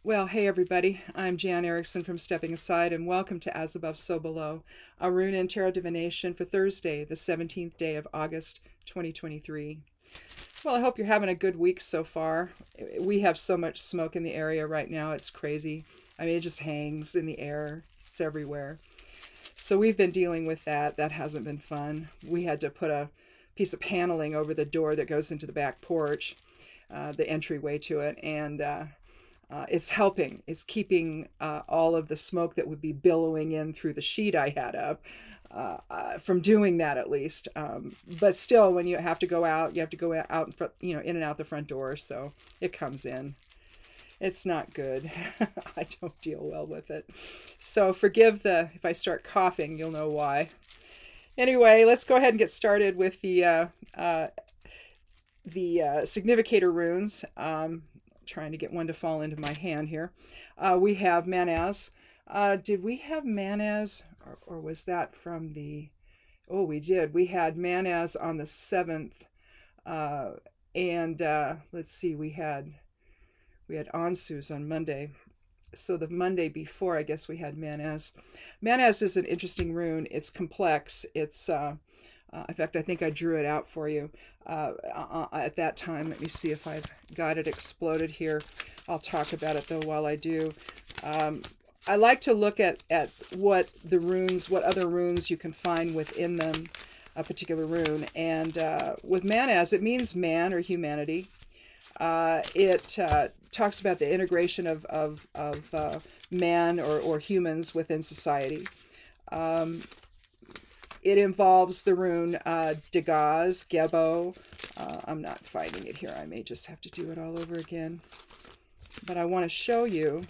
Well, hey everybody, I'm Jan Erickson from Stepping Aside, and welcome to As Above, So Below, a rune and tarot divination for Thursday, the 17th day of August 2023. Well, I hope you're having a good week so far. We have so much smoke in the area right now, it's crazy. I mean, it just hangs in the air, it's everywhere. So we've been dealing with that. That hasn't been fun. We had to put a piece of paneling over the door that goes into the back porch, the entryway to it, and it's helping. It's keeping all of the smoke that would be billowing in through the sheet I had up from doing that, at least. But still, when you have to go out, you have to go out in front, in and out the front door. So it comes in. It's not good. I don't deal well with it. So forgive if I start coughing, you'll know why. Anyway, let's go ahead and get started with the significator runes. Trying to get one to fall into my hand here. We have Manaz. Did we have Manaz, or was that from the... Oh, we did. We had Manaz on the 7th. And let's see, we had Ansus on Monday. So the Monday before, I guess we had Manaz. Manaz is an interesting rune. It's complex. It's... in fact, I think I drew it out for you at that time. Let me see if I've got it exploded here. I'll talk about it, though, while I do. I like to look at what other runes you can find within them, a particular rune. And with Manaz, it means man or humanity. It talks about the integration of man or humans within society. It involves the rune Dagaz, Gebo. I'm not finding it here. I may just have to do it all over again. But I want to show you.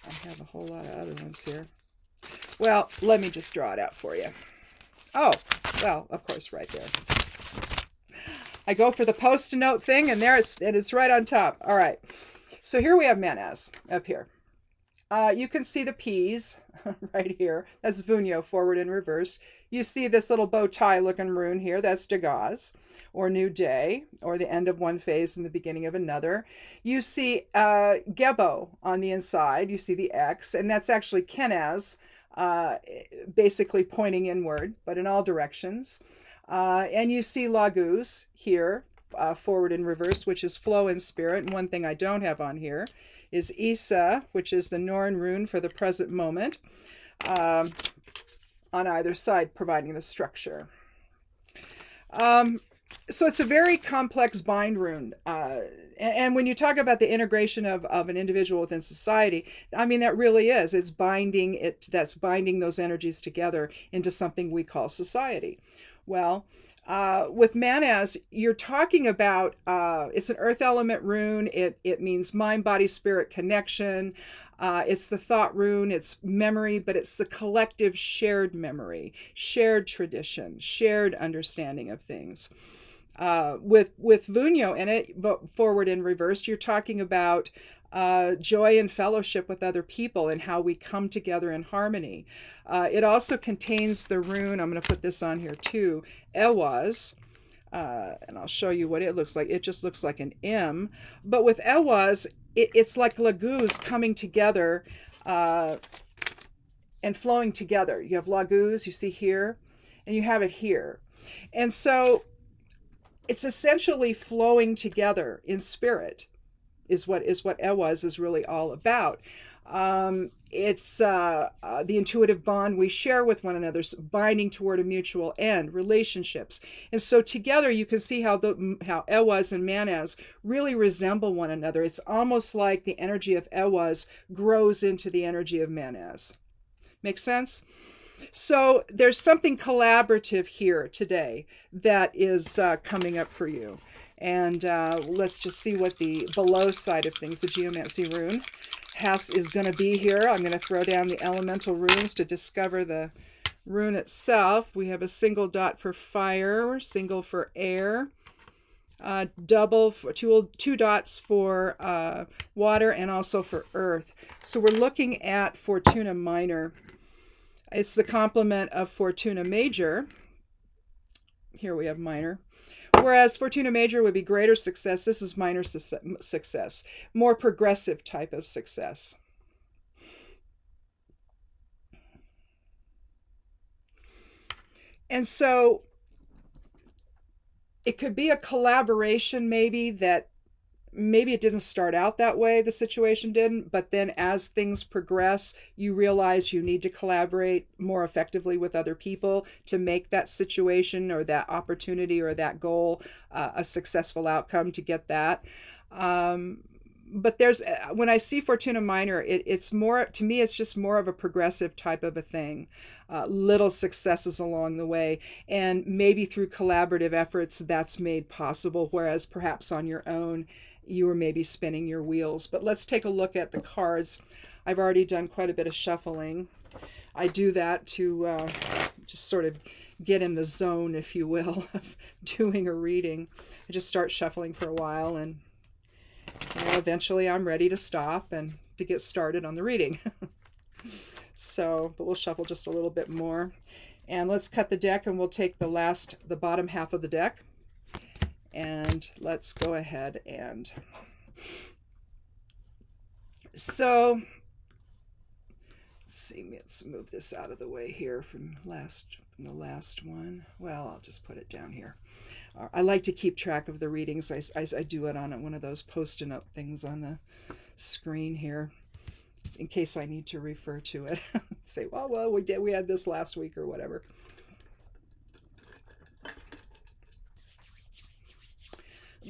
I have a whole lot of other ones here. Well, let me just draw it out for you. Oh, well, of course, right there. I go for the post-it note thing, and there it's right on top. All right. So here we have Manaz up here. You can see the P's right here. That's Vunyo, forward and reverse. You see this little bow tie looking rune here. That's Dagaz, or new day, or the end of one phase and the beginning of another. You see Gebo on the inside. You see the X, and that's actually Kenaz, basically pointing inward, but in all directions. And you see Laguz here, forward and reverse, which is flow and spirit. And one thing I don't have on here is Isa, which is the Norn rune for the present moment, on either side, providing the structure. So it's a very complex bind rune. And when you talk about the integration of an individual within society, I mean, that really is. It's binding it. That's binding those energies together into something we call society. Well, with Manaz, you're talking about, it's an earth element rune. It means mind, body, spirit connection. It's the thought rune. It's memory, but it's the collective shared memory, shared tradition, shared understanding of things. With Vunyo in it, but forward and reversed, you're talking about joy and fellowship with other people and how we come together in harmony. It also contains the rune, I'm going to put this on here too, Ewaz, and I'll show you what it looks like. It just looks like an M, but with Ewaz, it's like Laguz coming together and flowing together. You have Laguz, you see here, and you have it here. And so it's essentially flowing together in spirit. Is what Ewaz is really all about. It's the intuitive bond we share with one another, binding toward a mutual end, relationships. And so together you can see how Ewaz and Manaz really resemble one another. It's almost like the energy of Ewaz grows into the energy of Manaz. Make sense? So there's something collaborative here today that is coming up for you. And let's just see what the below side of things, the Geomancy rune, is going to be here. I'm going to throw down the elemental runes to discover the rune itself. We have a single dot for fire, single for air, double for two dots for water, and also for earth. So we're looking at Fortuna Minor. It's the complement of Fortuna Major. Here we have Minor. Whereas Fortuna Major would be greater success. This is minor success, more progressive type of success. And so it could be a collaboration, maybe it didn't start out that way, the situation didn't, but then as things progress, you realize you need to collaborate more effectively with other people to make that situation or that opportunity or that goal a successful outcome, to get that. But when I see Fortuna Minor, it's more, to me, it's just more of a progressive type of a thing. Little successes along the way, and maybe through collaborative efforts that's made possible, whereas perhaps on your own, you were maybe spinning your wheels. But let's take a look at the cards. I've already done quite a bit of shuffling. I do that to just sort of get in the zone, if you will, of doing a reading. I just start shuffling for a while, and eventually I'm ready to stop and to get started on the reading. So, but we'll shuffle just a little bit more. And let's cut the deck, and we'll take the bottom half of the deck. And let's go ahead and... So, let's move this out of the way here from the last one. Well, I'll just put it down here. I like to keep track of the readings. I do it on one of those post-it note things on the screen here, in case I need to refer to it. Say, well, we had this last week or whatever.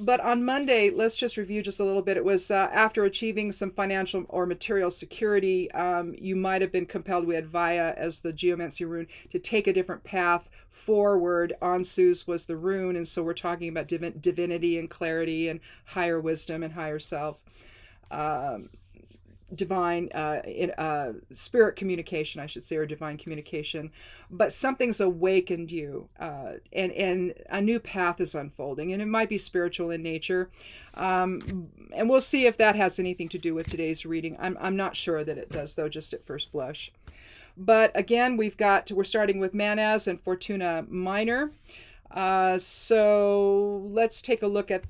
But on Monday, let's just review just a little bit. It was after achieving some financial or material security, you might have been compelled, we had Vaya as the Geomancy rune, to take a different path forward. Ansus was the rune, and so we're talking about divinity and clarity and higher wisdom and higher self. Divine spirit communication, I should say, or divine communication. But something's awakened you, and a new path is unfolding, and it might be spiritual in nature, and we'll see if that has anything to do with today's reading. I'm not sure that it does, though, just at first blush. But again, we're starting with Manaz and Fortuna Minor. So let's take a look at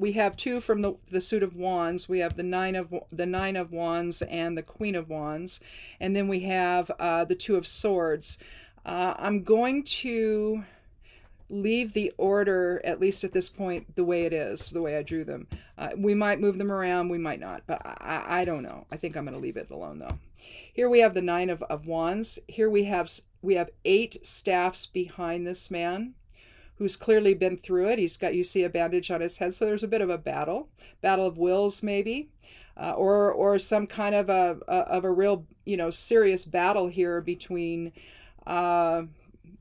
we have two from the suit of wands. We have the nine of wands and the queen of wands, and then we have the two of swords. I'm going to leave the order, at least at this point, the way it is, the way I drew them. We might move them around, we might not, but I don't know. I think I'm going to leave it alone, though. Here we have the nine of wands. Here we have 8 staffs behind this man, who's clearly been through it. He's got, you see, a bandage on his head, so there's a bit of a battle of wills, maybe, or some kind of a real, serious battle here between.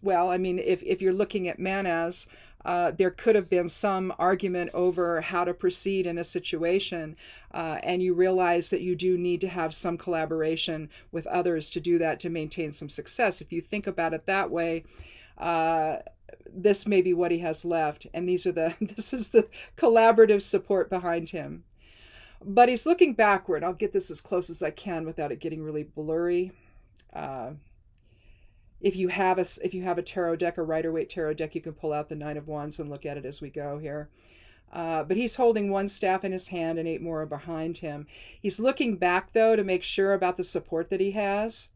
If you're looking at Manaz, there could have been some argument over how to proceed in a situation, and you realize that you do need to have some collaboration with others to do that, to maintain some success. If you think about it that way, this may be what he has left, and this is the collaborative support behind him. But he's looking backward. I'll get this as close as I can without it getting really blurry. If you have a tarot deck, a Rider-Waite tarot deck, you can pull out the Nine of Wands and look at it as we go here. But he's holding one staff in his hand and 8 more are behind him. He's looking back, though, to make sure about the support that he has.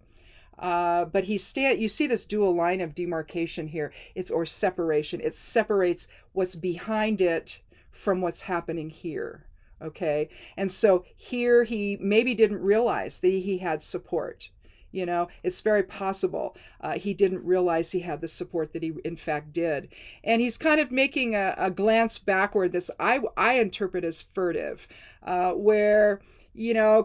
But you see this dual line of demarcation here, or separation. It separates what's behind it from what's happening here. Okay. And so here he maybe didn't realize that he had support. It's very possible he didn't realize he had the support that he in fact did. And he's kind of making a glance backward that's I interpret as furtive, where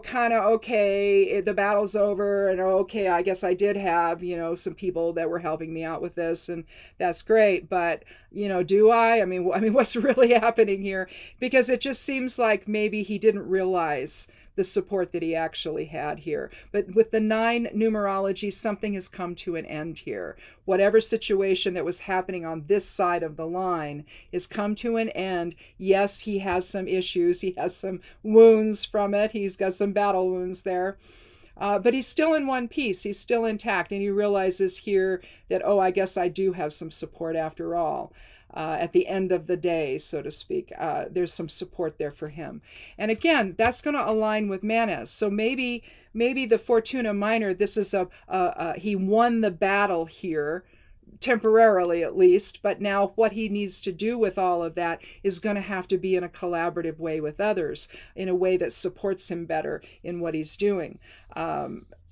kind of, okay, the battle's over, and okay, I guess I did have, some people that were helping me out with this, and that's great, but, do I? I mean, what's really happening here? Because it just seems like maybe he didn't realize the support that he actually had here. But with the 9 numerology, something has come to an end here. Whatever situation that was happening on this side of the line has come to an end. Yes, he has some issues. He has some wounds from it. He's got some battle wounds there. But he's still in one piece. He's still intact. And he realizes here that, I guess I do have some support after all. at the end of the day, so to speak. There's some support there for him. And again, that's going to align with Manas. So maybe the Fortuna Minor, this is he won the battle here, temporarily at least, but now what he needs to do with all of that is going to have to be in a collaborative way with others, in a way that supports him better in what he's doing.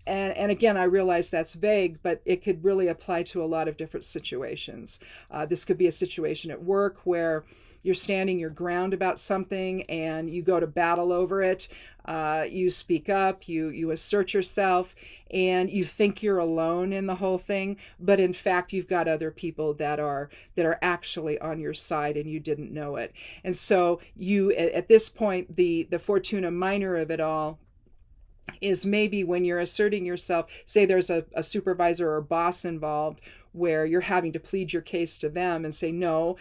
And again, I realize that's vague, but it could really apply to a lot of different situations. This could be a situation at work where you're standing your ground about something and you go to battle over it. You speak up, you assert yourself, and you think you're alone in the whole thing, but in fact you've got other people that are actually on your side and you didn't know it. And so you, at this point, the Fortuna Minor of it all is maybe when you're asserting yourself, say there's a supervisor or boss involved, where you're having to plead your case to them and say, no,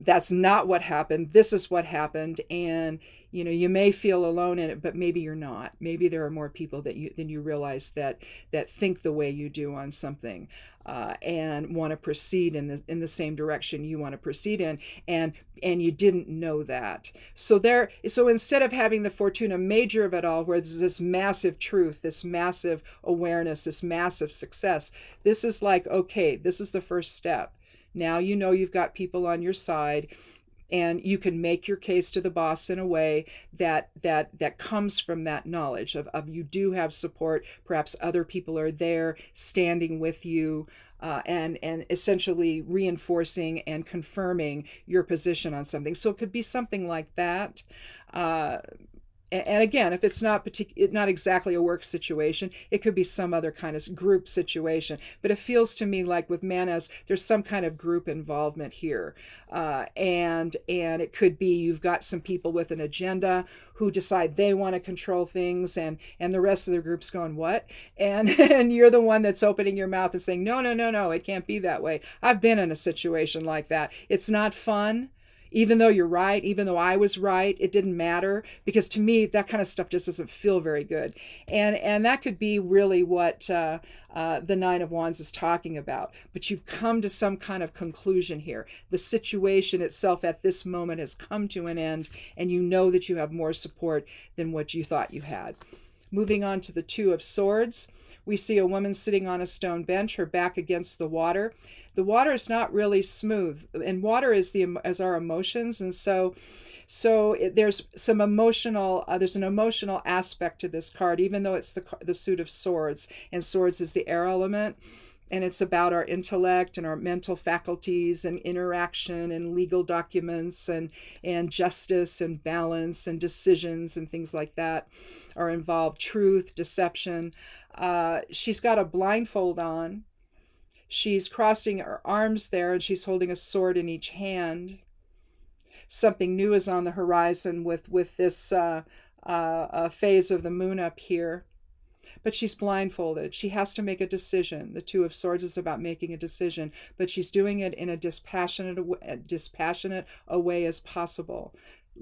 that's not what happened. This is what happened. And, you may feel alone in it, but maybe you're not. Maybe there are more people than you realize that think the way you do on something, and want to proceed in the same direction you want to proceed in, and you didn't know that. So instead of having the Fortuna Major of it all, where there's this massive truth, this massive awareness, this massive success, this is like, okay, this is the first step. Now you've got people on your side, and you can make your case to the boss in a way that comes from that knowledge of you do have support. Perhaps other people are there standing with you, and essentially reinforcing and confirming your position on something. So it could be something like that. And again, if it's not exactly a work situation, it could be some other kind of group situation. But it feels to me like with Manas, there's some kind of group involvement here. And it could be you've got some people with an agenda who decide they want to control things, and the rest of the group's going, what? And you're the one that's opening your mouth and saying, no, it can't be that way. I've been in a situation like that. It's not fun. Even though you're right, even though I was right, it didn't matter, because to me, that kind of stuff just doesn't feel very good. And that could be really what the Nine of Wands is talking about. But you've come to some kind of conclusion here. The situation itself at this moment has come to an end, and you know that you have more support than what you thought you had. Moving on to the Two of Swords, we see a woman sitting on a stone bench, her back against the water. The water is not really smooth, and water is our emotions, and so there's some emotional there's an emotional aspect to this card, even though it's the suit of swords, and swords is the air element, and it's about our intellect and our mental faculties and interaction and legal documents and justice and balance and decisions and things like that are involved. Truth, deception. She's got a blindfold on. She's crossing her arms there, and she's holding a sword in each hand. Something new is on the horizon with this phase of the moon up here. But she's blindfolded. She has to make a decision. The Two of Swords is about making a decision, but she's doing it in a dispassionate a way as possible.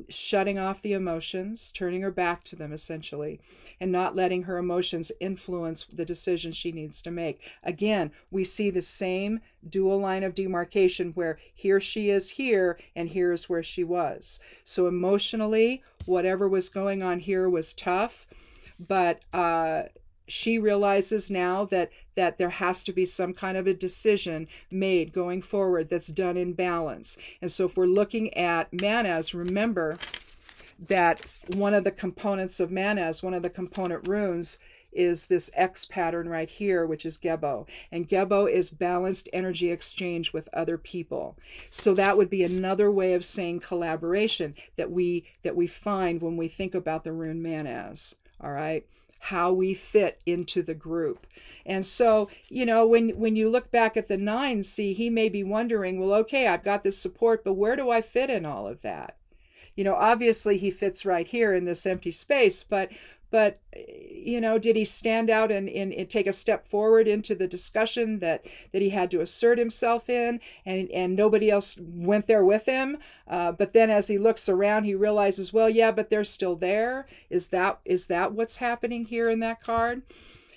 Shutting off the emotions, turning her back to them essentially, and not letting her emotions influence the decision she needs to make. Again, we see the same dual line of demarcation where here she is here and here is where she was. So emotionally, whatever was going on here was tough, but she realizes now that there has to be some kind of a decision made going forward that's done in balance. And so if we're looking at Manas, remember that one of the components of Manas, one of the component runes, is this X pattern right here, which is Gebo. And Gebo is balanced energy exchange with other people. So that would be another way of saying collaboration that we find when we think about the rune Manas. All right, how we fit into the group. And so, when you look back at the nine, see, he may be wondering, well, okay, I've got this support, but where do I fit in all of that? Obviously he fits right here in this empty space, but did he stand out and take a step forward into the discussion that he had to assert himself in, and nobody else went there with him? But then as he looks around, he realizes, well, yeah, but they're still there. Is that what's happening here in that card?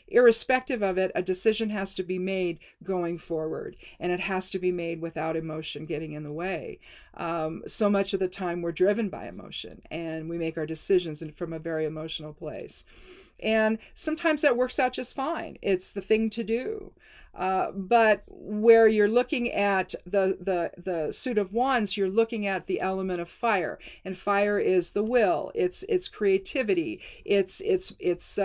irrespective of it, a decision has to be made going forward, and it has to be made without emotion getting in the way. So much of the time we're driven by emotion, and we make our decisions from a very emotional place. And sometimes that works out just fine. It's the thing to do. But where you're looking at the suit of wands, you're looking at the element of fire, and fire is the will. It's creativity. It's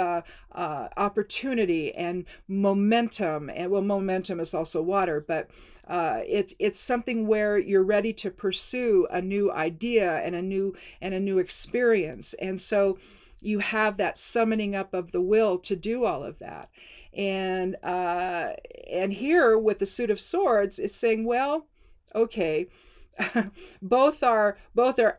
opportunity and momentum. And well, momentum is also water, but it's something where you're ready to pursue a new idea and a new experience. And so you have that summoning up of the will to do all of that. And here with the suit of swords, it's saying, well, okay, both are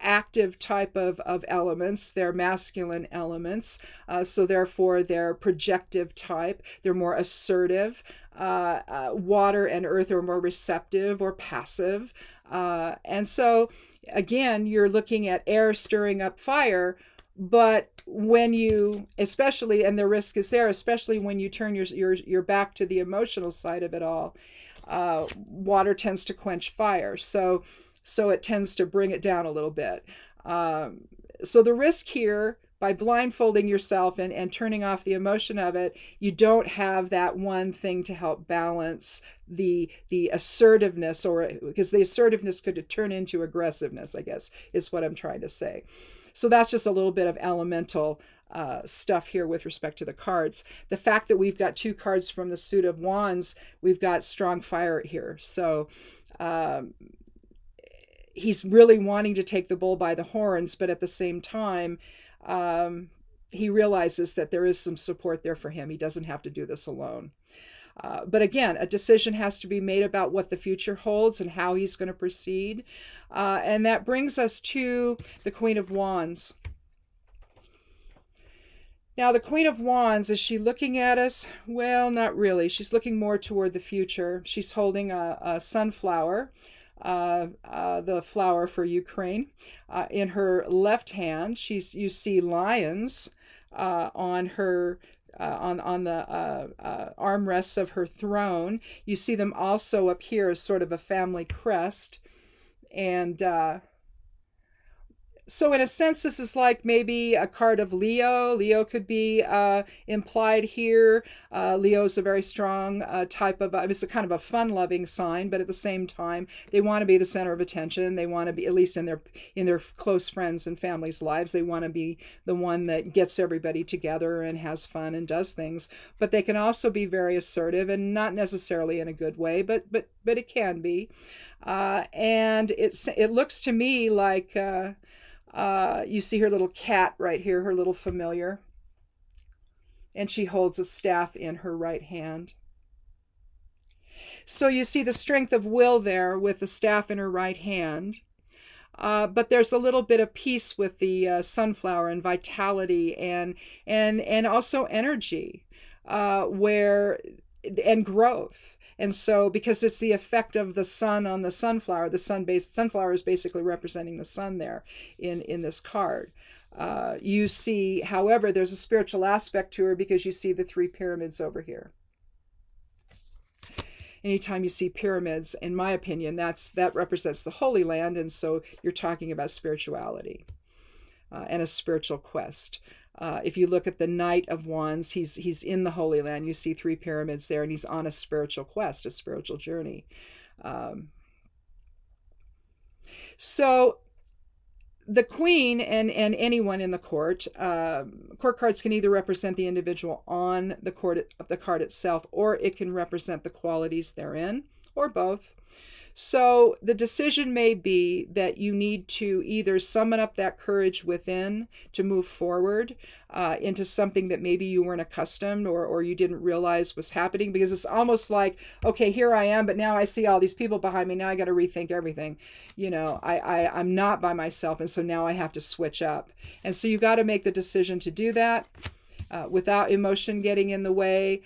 active type of elements. They're masculine elements, so therefore they're projective type. They're more assertive. Water and earth are more receptive or passive. And so again, you're looking at air stirring up fire. But when you, especially, and the risk is there, especially when you turn your back to the emotional side of it all, water tends to quench fire. So it tends to bring it down a little bit. So the risk here, by blindfolding yourself and turning off the emotion of it, you don't have that one thing to help balance the assertiveness, or because the assertiveness could turn into aggressiveness, I guess, is what I'm trying to say. So that's just a little bit of elemental stuff here with respect to the cards. The fact that we've got two cards from the suit of wands, we've got strong fire here. So he's really wanting to take the bull by the horns, but at the same time, he realizes that there is some support there for him. He doesn't have to do this alone. But again, a decision has to be made about what the future holds and how he's going to proceed. And that brings us to the Queen of Wands. Now, the Queen of Wands, is she looking at us? Well, not really. She's looking more toward the future. She's holding a sunflower, the flower for Ukraine. In her left hand, you see lions on her on the armrests of her throne. You see them also up here as sort of a family crest. And so in a sense, this is like maybe a card of Leo. Leo could be implied here. Leo is a very strong type of, it's a kind of a fun-loving sign, but at the same time, they want to be the center of attention. They want to be, at least in their close friends and families' lives, they want to be the one that gets everybody together and has fun and does things. But they can also be very assertive, and not necessarily in a good way, but it can be. And it looks to me like you see her little cat right here, her little familiar, and she holds a staff in her right hand. So you see the strength of will there with the staff in her right hand. But there's a little bit of peace with the sunflower and vitality and also energy, and growth. And so, because it's the effect of the sun on the sunflower, the sunflower is basically representing the sun there in this card. You see, however, there's a spiritual aspect to her because you see the three pyramids over here. Anytime you see pyramids, in my opinion, that represents the Holy Land, and so you're talking about spirituality and a spiritual quest. If you look at the Knight of Wands, he's in the Holy Land. You see three pyramids there, and he's on a spiritual quest, a spiritual journey. So the Queen and anyone in the court, court cards can either represent the individual on the card itself, or it can represent the qualities therein, or both. So the decision may be that you need to either summon up that courage within to move forward into something that maybe you weren't accustomed or you didn't realize was happening, because it's almost like, okay, here I am, but now I see all these people behind me. Now I got to rethink everything. I'm not by myself, and so now I have to switch up. And so you've got to make the decision to do that. Without emotion getting in the way.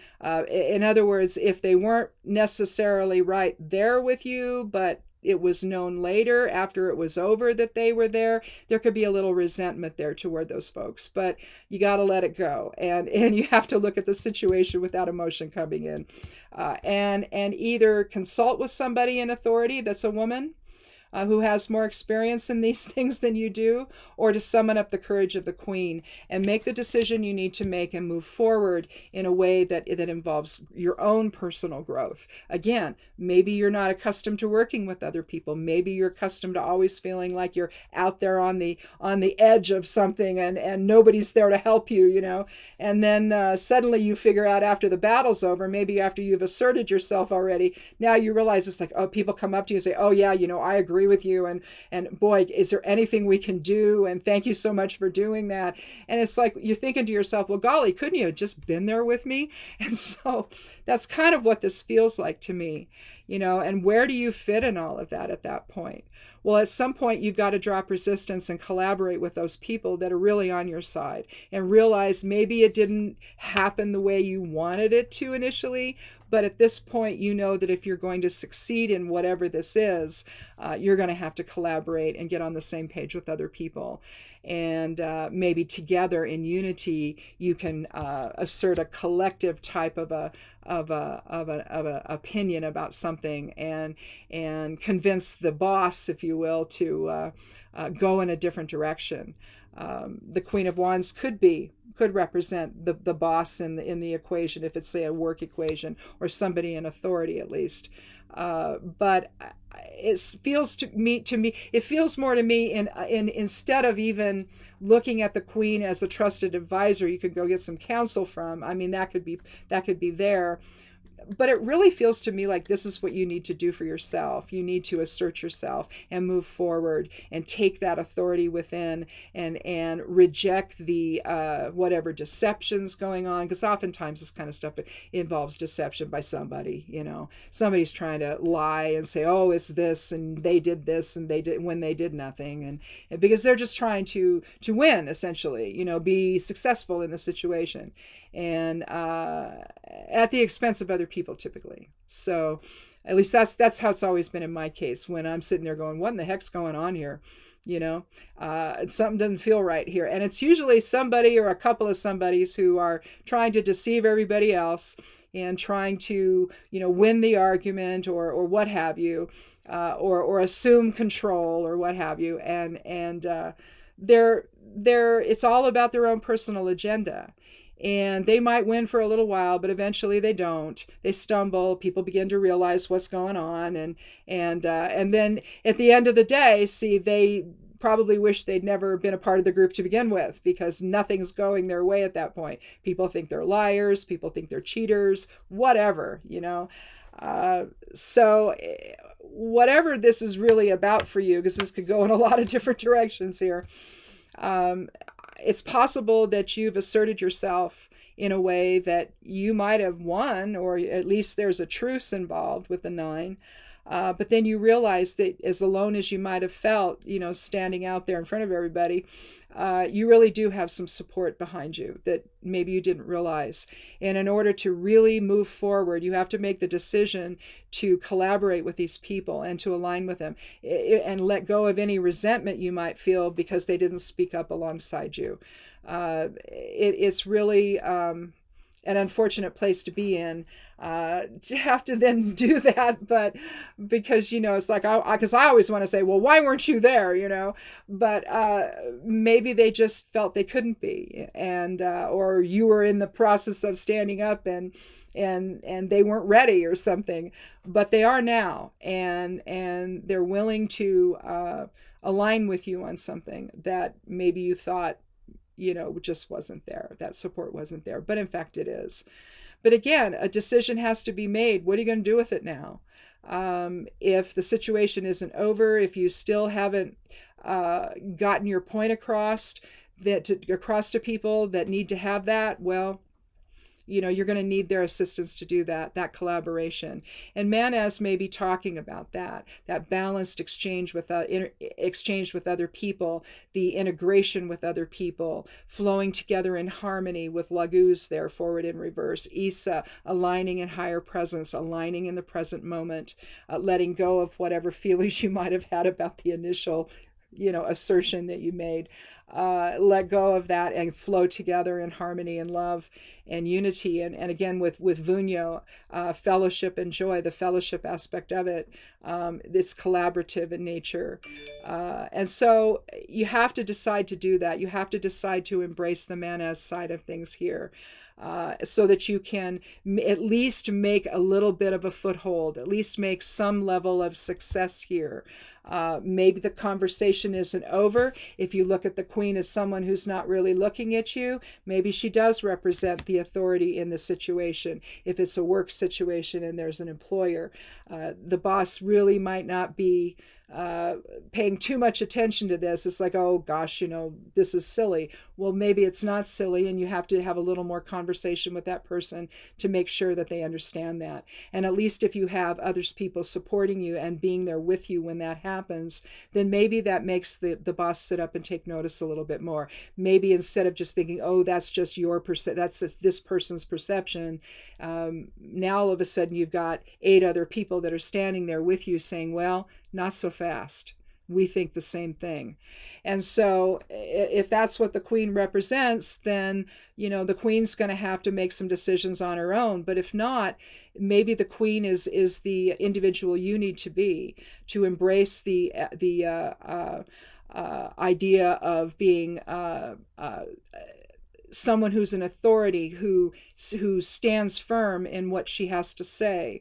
In other words, if they weren't necessarily right there with you, but it was known later after it was over that they were there, there could be a little resentment there toward those folks. But you got to let it go, and you have to look at the situation without emotion coming in, and either consult with somebody in authority that's a woman, who has more experience in these things than you do, or to summon up the courage of the queen and make the decision you need to make and move forward in a way that involves your own personal growth. Again, maybe you're not accustomed to working with other people. Maybe you're accustomed to always feeling like you're out there on the edge of something, and nobody's there to help you, and then suddenly you figure out after the battle's over, maybe after you've asserted yourself already, now you realize it's like, oh, people come up to you and say, oh yeah, I agree with you, and boy, is there anything we can do, and thank you so much for doing that. And it's like you're thinking to yourself, well, golly, couldn't you have just been there with me? And so that's kind of what this feels like to me, and where do you fit in all of that at that point? Well, at some point, you've got to drop resistance and collaborate with those people that are really on your side and realize maybe it didn't happen the way you wanted it to initially. But at this point, you know that if you're going to succeed in whatever this is, you're going to have to collaborate and get on the same page with other people. And maybe together in unity, you can assert a collective type of a opinion about something, and convince the boss, if you will, to go in a different direction. The Queen of Wands could represent the boss in the equation, if it's, say, a work equation, or somebody in authority at least. But it feels it feels more to me in instead of even looking at the queen as a trusted advisor you could go get some counsel from. I mean, that could be there. But it really feels to me like this is what you need to do for yourself. You need to assert yourself and move forward and take that authority within, and reject the whatever deceptions going on, because oftentimes this kind of stuff involves deception by somebody. Somebody's trying to lie and say, oh, it's this and they did this and they did, when they did nothing, and because they're just trying to win, essentially, be successful in the situation, and at the expense of other people typically. So at least that's how it's always been in my case, when I'm sitting there going, what in the heck's going on here? Something doesn't feel right here. And it's usually somebody or a couple of somebodies who are trying to deceive everybody else and trying to, win the argument or what have you, or assume control or what have you. And they're it's all about their own personal agenda. And they might win for a little while, but eventually they don't. They stumble. People begin to realize what's going on, and then at the end of the day, see, they probably wish they'd never been a part of the group to begin with, because nothing's going their way at that point. People think they're liars. People think they're cheaters. Whatever, So whatever this is really about for you, because this could go in a lot of different directions here. It's possible that you've asserted yourself in a way that you might have won, or at least there's a truce involved with the 9. But then you realize that as alone as you might have felt, standing out there in front of everybody, you really do have some support behind you that maybe you didn't realize. And in order to really move forward, you have to make the decision to collaborate with these people and to align with them, and let go of any resentment you might feel because they didn't speak up alongside you. It's really an unfortunate place to be in, to have to then do that, but because it's like, because I always want to say, well, why weren't you there, but maybe they just felt they couldn't be, and or you were in the process of standing up and they weren't ready or something, but they are now, and they're willing to align with you on something that maybe you thought just wasn't there. That support wasn't there, but in fact it is. But again, a decision has to be made. What are you going to do with it now? If the situation isn't over, if you still haven't gotten your point across to people that need to have that, well, you're going to need their assistance to do that collaboration. And Manas may be talking about that balanced exchange with exchange with other people, the integration with other people, flowing together in harmony with Laguz there, forward and reverse. Isa, aligning in higher presence, aligning in the present moment, letting go of whatever feelings you might have had about the initial assertion that you made. Let go of that and flow together in harmony and love and unity. And again, with Vunyo, fellowship and joy, the fellowship aspect of it, it's collaborative in nature. And so you have to decide to do that. You have to decide to embrace the Manas side of things here. So that you can at least make a little bit of a foothold, at least make some level of success here. Maybe the conversation isn't over. If you look at the queen as someone who's not really looking at you, maybe she does represent the authority in the situation. If it's a work situation and there's an employer, the boss really might not be paying too much attention to this. It's like, oh gosh, this is silly. Well, maybe it's not silly, and you have to have a little more conversation with that person to make sure that they understand that. And at least if you have others people supporting you and being there with you when that happens, then maybe that makes the boss sit up and take notice a little bit more. Maybe instead of just thinking, oh, that's just that's just this person's perception, now all of a sudden you've got 8 other people that are standing there with you saying, well, not so fast. We think the same thing. And so if that's what the queen represents, then, the queen's going to have to make some decisions on her own. But if not, maybe the queen is the individual you need to be, to embrace the idea of being someone who's an authority, who stands firm in what she has to say,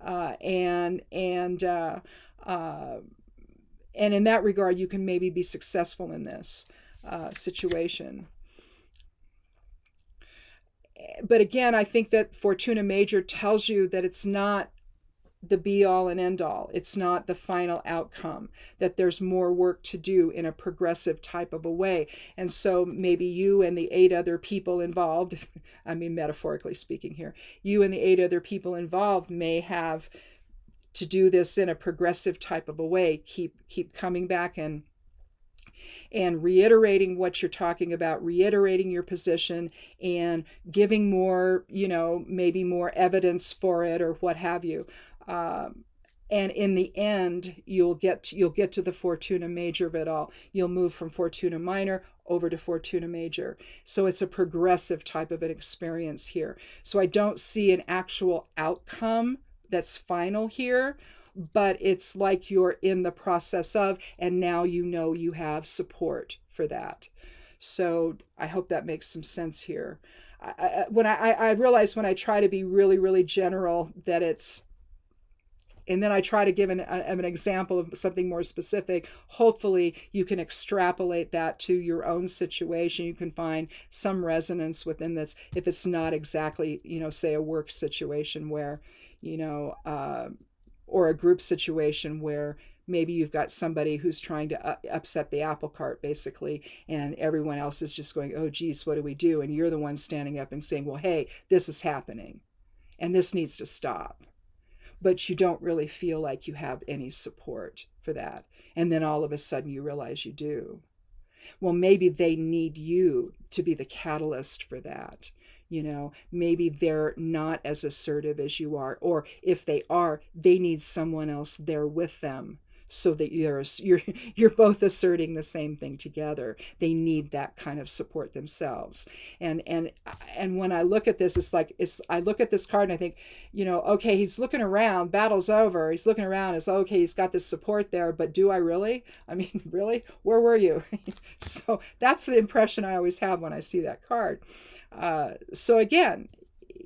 and in that regard, you can maybe be successful in this situation. But again, I think that Fortuna Major tells you that it's not the be-all and end-all. It's not the final outcome, that there's more work to do in a progressive type of a way. And so maybe you and the 8 other people involved, I mean metaphorically speaking here, you and the 8 other people involved may have to do this in a progressive type of a way. Keep coming back and reiterating what you're talking about, reiterating your position, and giving more, maybe more evidence for it or what have you. And in the end, you'll get to the Fortuna Major of it all. You'll move from Fortuna Minor over to Fortuna Major. So it's a progressive type of an experience here. So I don't see an actual outcome that's final here, but it's like you're in the process of, and now you have support for that. So I hope that makes some sense here. I realize when I try to be really, really general that it's, and then I try to give an example of something more specific. Hopefully you can extrapolate that to your own situation. You can find some resonance within this, if it's not exactly, say a work situation where, or a group situation where maybe you've got somebody who's trying to upset the apple cart, basically, and everyone else is just going, oh, geez, what do we do? And you're the one standing up and saying, well, hey, this is happening, and this needs to stop. But you don't really feel like you have any support for that. And then all of a sudden you realize you do. Well, maybe they need you to be the catalyst for that. Maybe they're not as assertive as you are, or if they are, they need someone else there with them so that you're both asserting the same thing together. They need that kind of support themselves. And when I look at this, I look at this card and I think, okay, he's looking around, battle's over. He's looking around, it's okay, he's got this support there, but do I really? I mean, really? Where were you? So that's the impression I always have when I see that card. So again,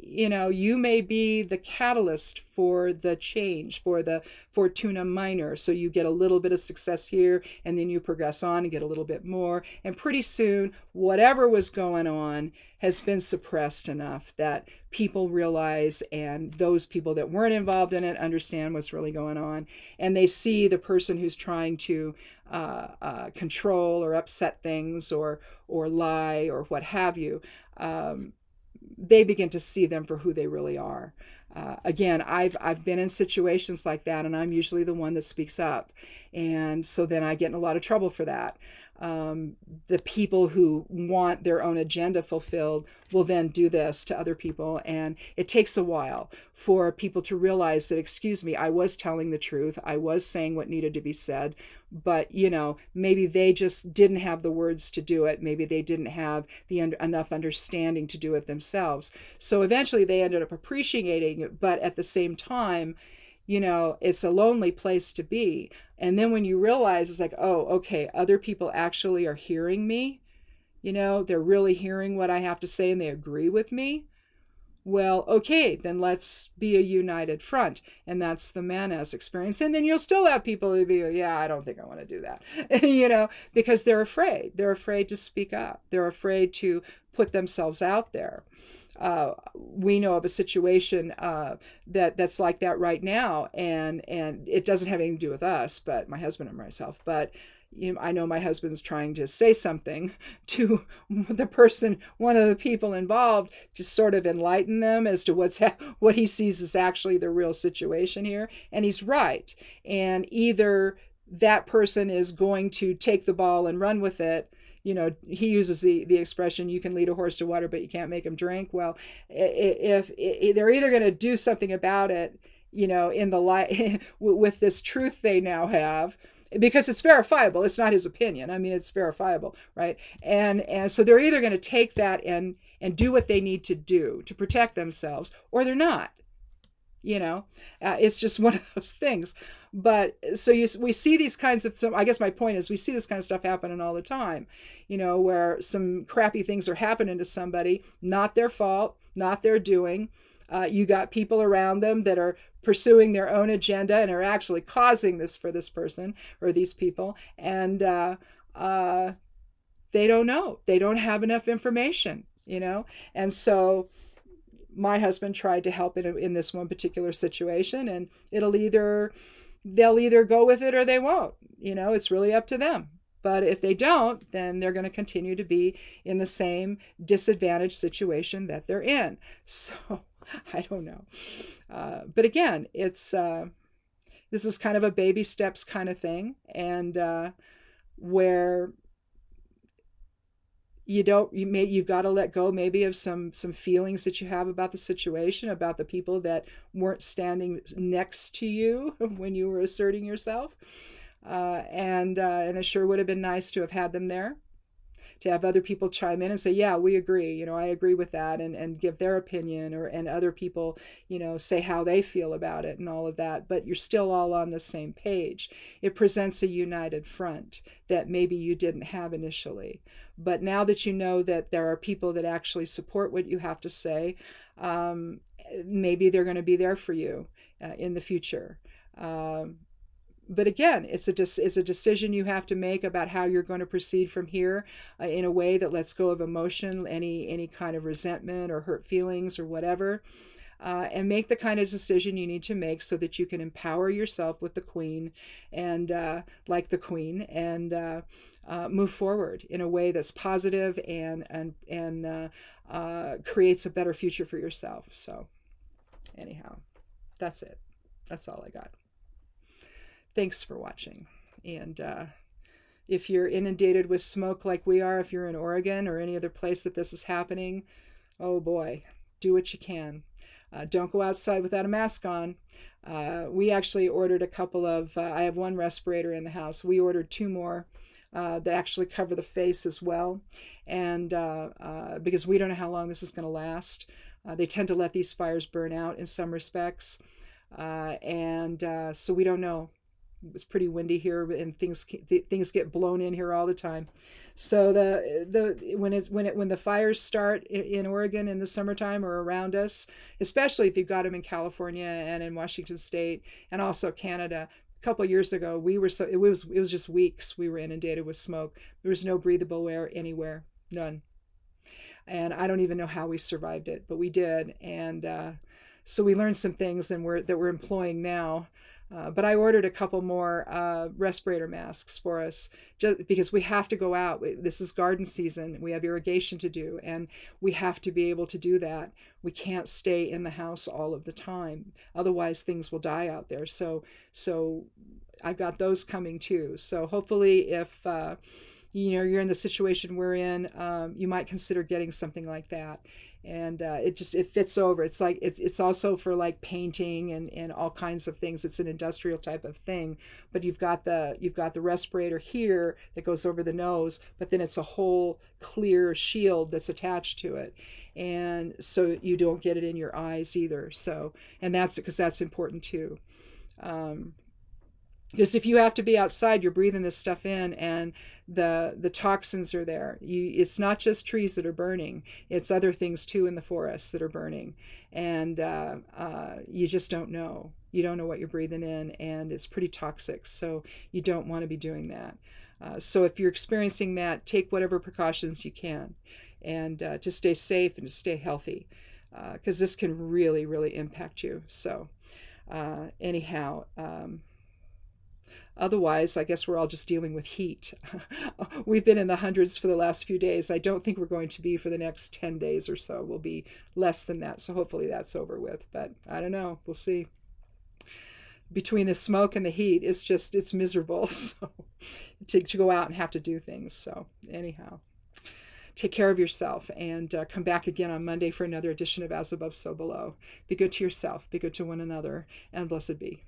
you may be the catalyst for the change, for the Fortuna Minor. So you get a little bit of success here, and then you progress on and get a little bit more. And pretty soon, whatever was going on has been suppressed enough that people realize, and those people that weren't involved in it understand what's really going on. And they see the person who's trying to control or upset things or lie or what have you. they begin to see them for who they really are. Again, I've been in situations like that, and I'm usually the one that speaks up, and so then I get in a lot of trouble for that. The people who want their own agenda fulfilled will then do this to other people, and it takes a while for people to realize that, excuse me, I was telling the truth, I was saying what needed to be said, but maybe they just didn't have the words to do it, maybe they didn't have enough understanding to do it themselves. So eventually they ended up appreciating it, but at the same time, it's a lonely place to be. And then when you realize, it's like, oh, okay, other people actually are hearing me, they're really hearing what I have to say and they agree with me. Well, okay, then let's be a united front. And that's the Manaz experience. And then you'll still have people who be, yeah, I don't think I want to do that, because they're afraid. They're afraid to speak up. They're afraid to put themselves out there. We know of a situation that's like that right now, and it doesn't have anything to do with us, but my husband and myself. But I know my husband's trying to say something to the person, one of the people involved, to sort of enlighten them as to what he sees as actually the real situation here. And he's right. And either that person is going to take the ball and run with it. He uses the expression, you can lead a horse to water, but you can't make him drink. Well, if they're either going to do something about it, in the light with this truth they now have, because it's verifiable. It's not his opinion. I mean, it's verifiable, right? And so they're either going to take that and do what they need to do to protect themselves, or they're not. It's just one of those things. But so we see these kinds of, I guess my point is, we see this kind of stuff happening all the time, where some crappy things are happening to somebody, not their fault, not their doing. You got people around them that are pursuing their own agenda and are actually causing this for this person or these people. And they don't know. They don't have enough information, And so my husband tried to help in this one particular situation, and they'll either go with it or they won't. It's really up to them. But if they don't, then they're going to continue to be in the same disadvantaged situation that they're in. So I don't know. But again, this is kind of a baby steps kind of thing, and where you've got to let go maybe of some feelings that you have about the situation, about the people that weren't standing next to you when you were asserting yourself. And it sure would have been nice to have had them there, to have other people chime in and say, yeah, we agree, I agree with that, and give their opinion, and other people, say how they feel about it and all of that, but you're still all on the same page. It presents a united front that maybe you didn't have initially. But now that you know that there are people that actually support what you have to say, maybe they're going to be there for you in the future. But again, it's a decision you have to make about how you're going to proceed from here, in a way that lets go of emotion, any kind of resentment or hurt feelings or whatever, and make the kind of decision you need to make so that you can empower yourself with the Queen, and like the Queen, and move forward in a way that's positive and creates a better future for yourself. So anyhow, that's it. That's all I got. Thanks for watching. And if you're inundated with smoke like we are, if you're in Oregon or any other place that this is happening, oh boy, do what you can. Don't go outside without a mask on. We actually ordered a couple of, I have one respirator in the house. We ordered 2 more that actually cover the face as well. And because we don't know how long this is going to last. They tend to let these fires burn out in some respects. So we don't know. It was pretty windy here, and things get blown in here all the time. So when the fires start in Oregon in the summertime or around us, especially if you've got them in California and in Washington State and also Canada. A couple of years ago, it was just weeks we were inundated with smoke. There was no breathable air anywhere, none. And I don't even know how we survived it, but we did. And so we learned some things that we're employing now. But I ordered a couple more respirator masks for us, just because we have to go out. This is garden season. We have irrigation to do, and we have to be able to do that. We can't stay in the house all of the time. Otherwise, things will die out there. So I've got those coming too. So hopefully, if you're in the situation we're in, you might consider getting something like that. And it fits over. It's like it's also for like painting and all kinds of things. It's an industrial type of thing, but you've got the respirator here that goes over the nose, but then it's a whole clear shield that's attached to it, and so you don't get it in your eyes either. So, and that's because that's important too. Because if you have to be outside, you're breathing this stuff in, and the toxins are there. It's not just trees that are burning; it's other things too in the forests that are burning, and you just don't know. You don't know what you're breathing in, and it's pretty toxic. So you don't want to be doing that. So if you're experiencing that, take whatever precautions you can, and to stay safe and to stay healthy, because this can really, really impact you. So anyhow. Otherwise, I guess we're all just dealing with heat. We've been in the hundreds for the last few days. I don't think we're going to be for the next 10 days or so. We'll be less than that. So hopefully that's over with. But I don't know. We'll see. Between the smoke and the heat, it's miserable. So to go out and have to do things. So anyhow, take care of yourself, and come back again on Monday for another edition of As Above, So Below. Be good to yourself. Be good to one another. And blessed be.